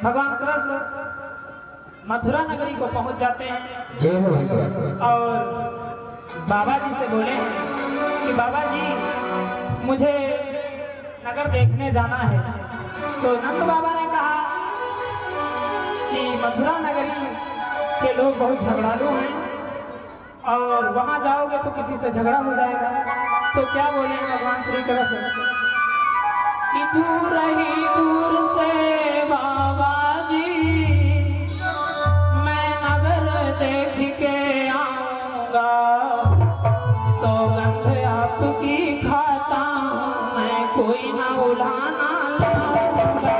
भगवान कृष्ण मथुरा नगरी को पहुंच जाते हैं और बाबा जी से बोले कि बाबा जी मुझे नगर देखने जाना है। तो नंद बाबा ने कहा कि मथुरा नगरी के लोग बहुत झगड़ालू हैं और वहां जाओगे तो किसी से झगड़ा हो जाएगा। तो क्या बोले भगवान श्री कृष्ण कि दूर ही दूर से बाबा जी मैं नगर देख के आऊंगा, सौगंध आपकी खाता हूं मैं कोई ना उलाना लाऊंगा।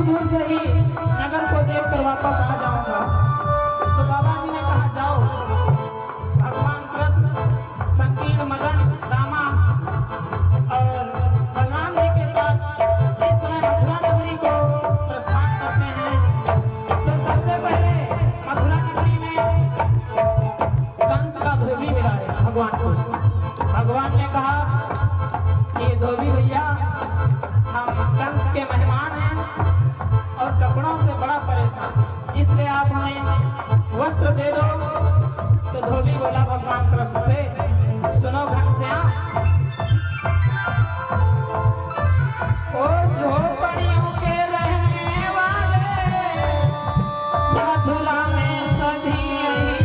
दूर से ही नगर को देखकर वापस आ जाऊंगा। तो बाबा जी ने कहा जाओ। भगवान कृष्ण संकीर्ण मदन रामा और बलराम जी के साथ जिस समय मथुरा नगरी को प्रस्थान करते हैं तो सबसे पहले मथुरा नगरी में कंस का धोबी मिला है भगवान को। भगवान ने कहा कि धोबी भैया हम कंस के मेहमान हैं और कपड़ों से बड़ा परेशान, इसलिए आप हमें वस्त्र दे दो। तो धोबी बोला भगवान कृष्ण से सुनो घनश्याम, ओ झोपड़ियों के रहने वाले मथुरा में सभी यही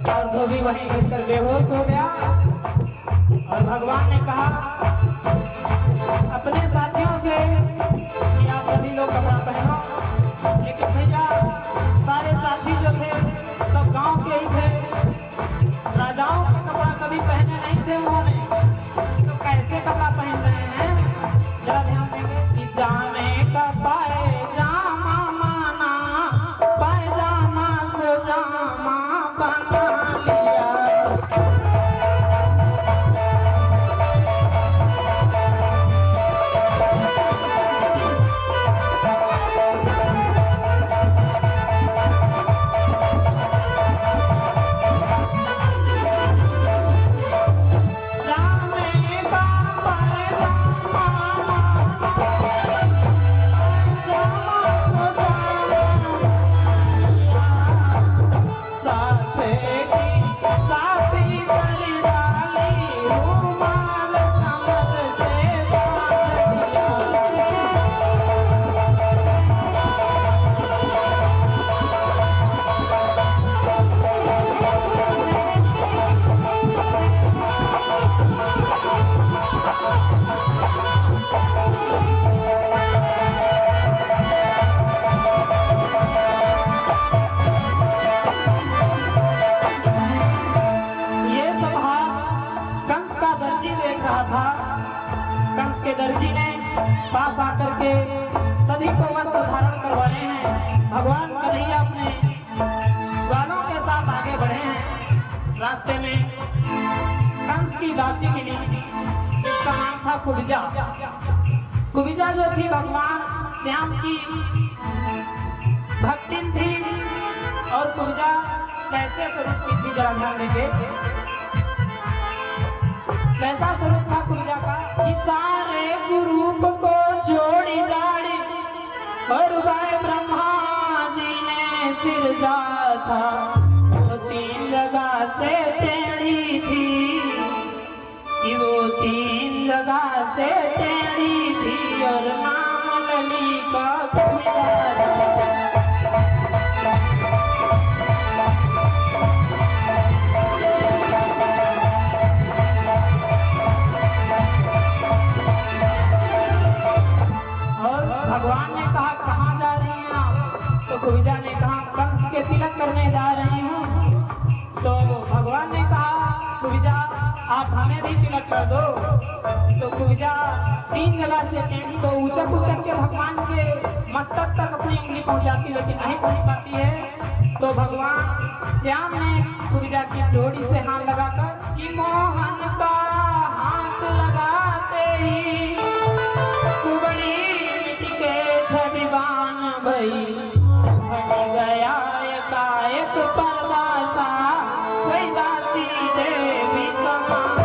और धोबी वहीं गिरकर बेहोश हो गया। और भगवान ने कहा अपने साथियों से कि आप सभी लोग कपड़ा पहनो। लेकिन भैया सारे साथी जो थे सब गांव के ही थे, राजाओं का कपड़ा कभी पहने नहीं थे उन्होंने, तो कैसे कपड़ा पहन रहे हैं जरा ध्यान देंगे कि जाने का पायजामा माना पायजामा सजामा बना लिया। कंस के दर्जी ने पास आकर के सभी को वस्त्र धारण करवाए हैं। भगवान कन्हैया अपने ग्वालों के साथ आगे बढ़े हैं। रास्ते में कंस की दासी मिली, जिसका नाम था कुब्जा। कुब्जा जो थी भगवान श्याम की भक्तिन थी। और कुब्जा कैसे स्वरूप की थी जरा ध्यान देंगे। कैसा स्वरूप था कुब्जा का? सारे ग्रुप को जोड़ी जाड़ी और भाई ब्रह्मा जी ने सिरजा था। वो 3 जगह से टेढ़ी थी कि वो 3 जगह से टेढ़ी थी और नाम लली का खुदारा। और भगवान ने कहा कहाँ जा रही हैं आप? तो कुबिजा ने कहा कंस के तिलक करने जा रही हूँ। तो भगवान ने कहा कुबिजा आप हमें भी तिलक कर दो। तो कुबिजा 3 जगह से टेढ़ी को उचक उचक के भगवान के मस्तक तक अपनी उंगली पहुंचाती लेकिन नहीं पहुंच पाती है। तो भगवान श्याम ने कुबिजा की डोरी से हाथ लगाकर कि मोहन का हाथ लगाते ही कुबड़ी के छदीवान भई बन गया एकाएक परदासा कोई दासी देवी समान।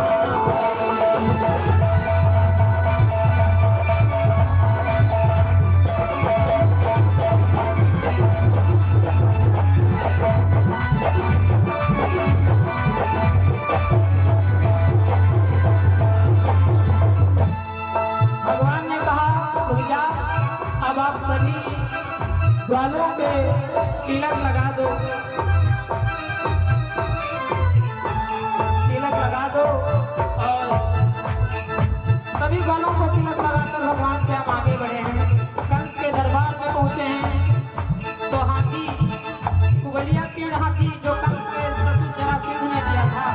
भगवान ने कहा कुबिजा अब आप सभी ग्वालों के तिलक लगा दो, तिलक लगा दो। और सभी ग्वालों को तिलक लगाकर भगवान से हम आगे बढ़े हैं। कंस के दरबार में पहुंचे हैं तो हाथी कुबलिया पीड़ हाथी जो कंस के ससुर जरासंध ने दिया था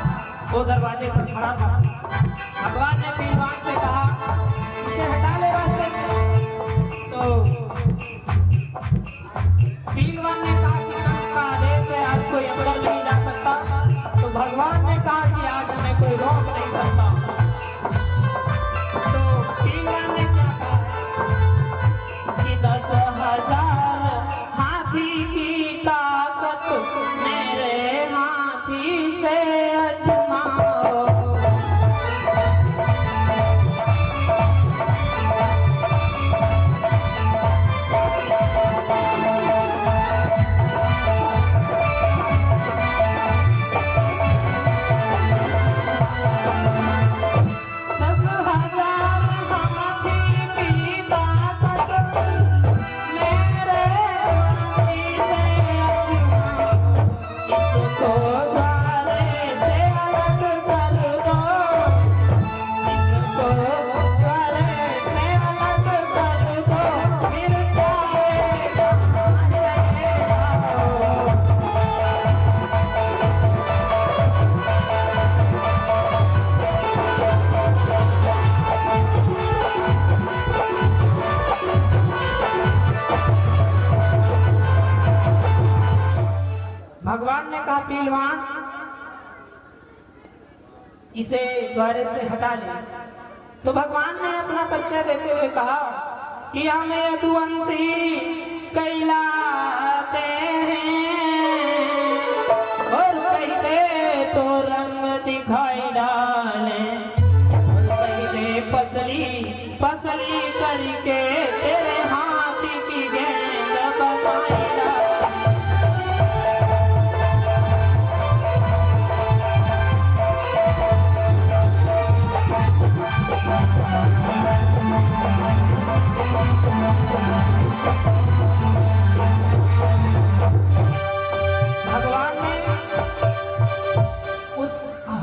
वो दरवाजे पर खड़ा था। भगवान ने पहलवान से कहा इसे हटा ले रास्ते से। तो पहलवान ने कहा कि कंस का आदेश है आज कोई अंदर नहीं जा सकता। तो भगवान ने कहा कि आज हमें कोई रोक नहीं सकता। तो पहलवान ने क्या कहा कि 10,000 हाथी की ताकत मेरे हाथी से अजमाओ। भगवान ने कहा पहलवान इसे द्वारे से हटा ले। तो भगवान ने अपना परिचय देते हुए कहा कि हम यदुवंशी कहलाते हैं और कहते तो रंग दिखाई डाले और कहते पसली पसली करके तेरे हाथी की गेंद बताई डाले। भगवान ने उस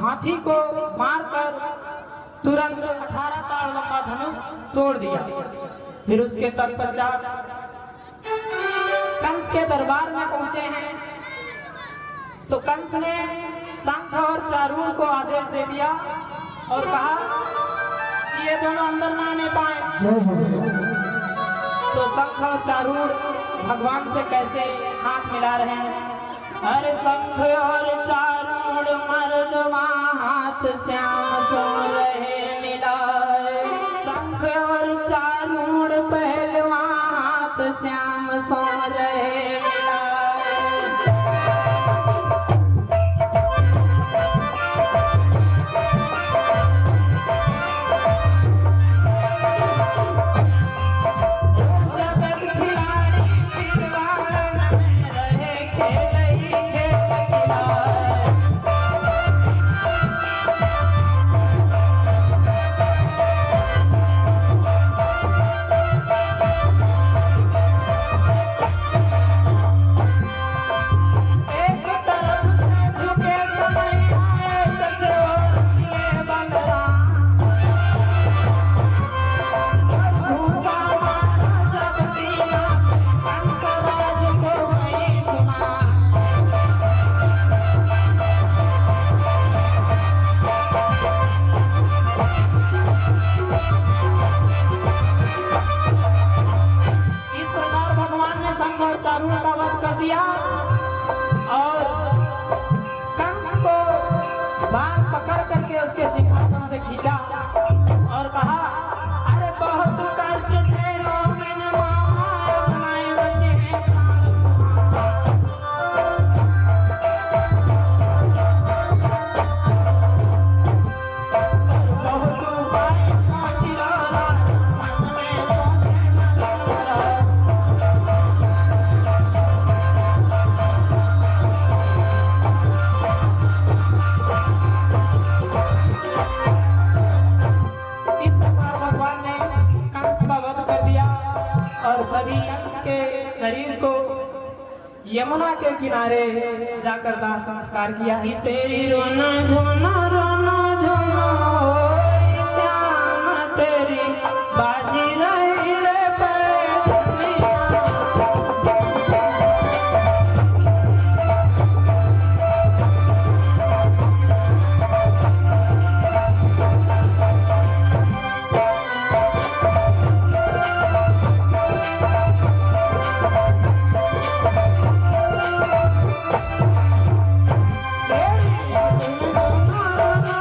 हाथी को मारकर तुरंत 18 ताड़ लंबा धनुष तोड़ दिया। फिर उसके तत्पश्चात कंस के दरबार में पहुंचे हैं तो कंस ने शंख और चारूण को आदेश दे दिया और कहा कि ये दोनों अंदर ना आने पाए। तो शंख और चारूण भगवान से कैसे हाथ मिला रहे हैं। अरे शंख और चारूण मर्दवा हाथ श्याम सो रहे मिलाए। शंख और चारूण पहलवा हाथ श्याम सो रहे मिलाए। दिया और कंस को बाल पकड़ करके उसके सिंहासन से खींचा और कहा, अरे बहुत कष्ट झेलो मैंने मामा, अपनाए बचे हैं बहुत उपाय सोच लो, मन में सोचे न लो। इस प्रकार भगवान ने कंस का वध कर दिया और सभी कंस के शरीर को यमुना के किनारे जाकर दाह संस्कार किया। ही तेरी रोना झोना रोना झोना होए श्याम, तेरी बाजी रही रे परेशानियां। तेरी रोना रोना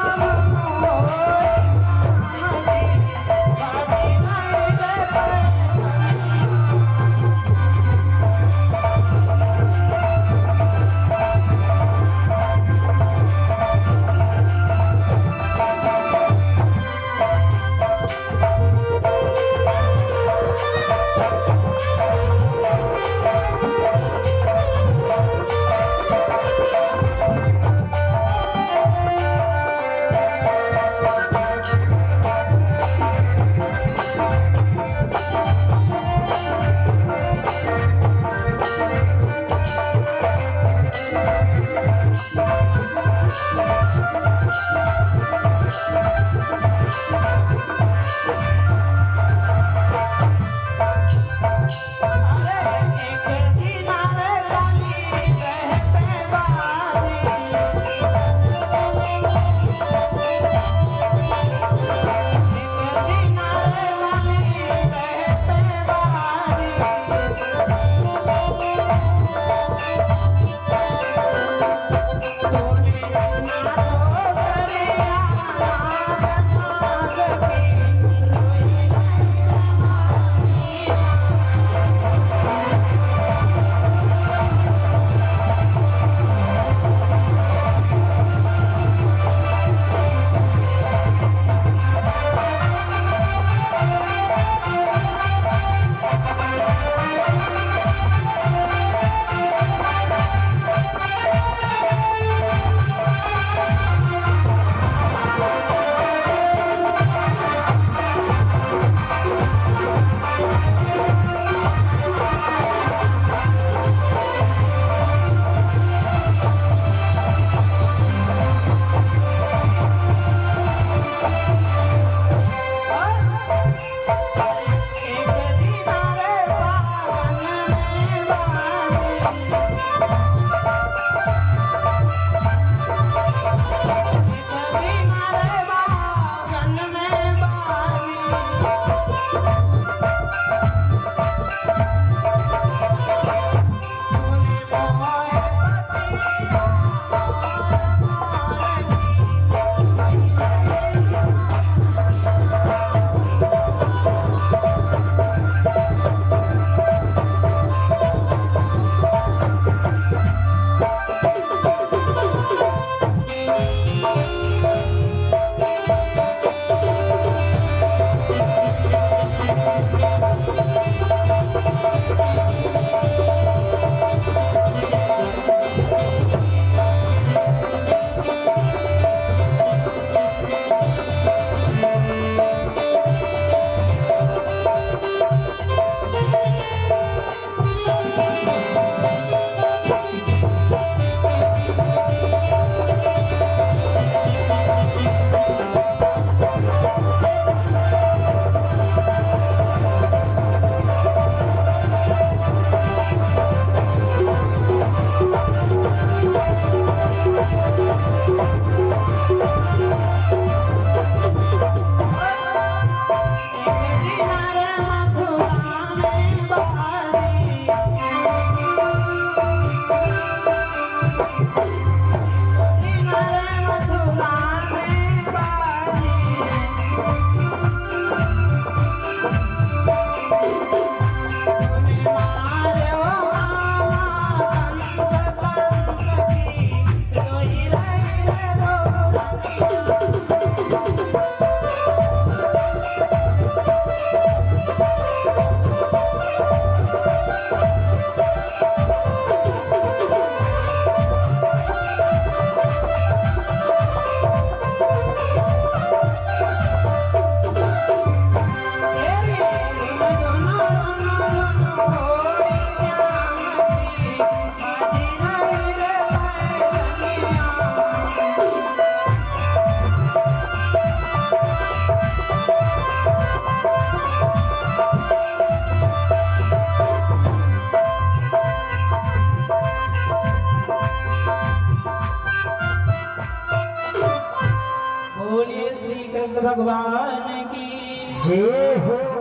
कृष्ण भगवान की जय हो।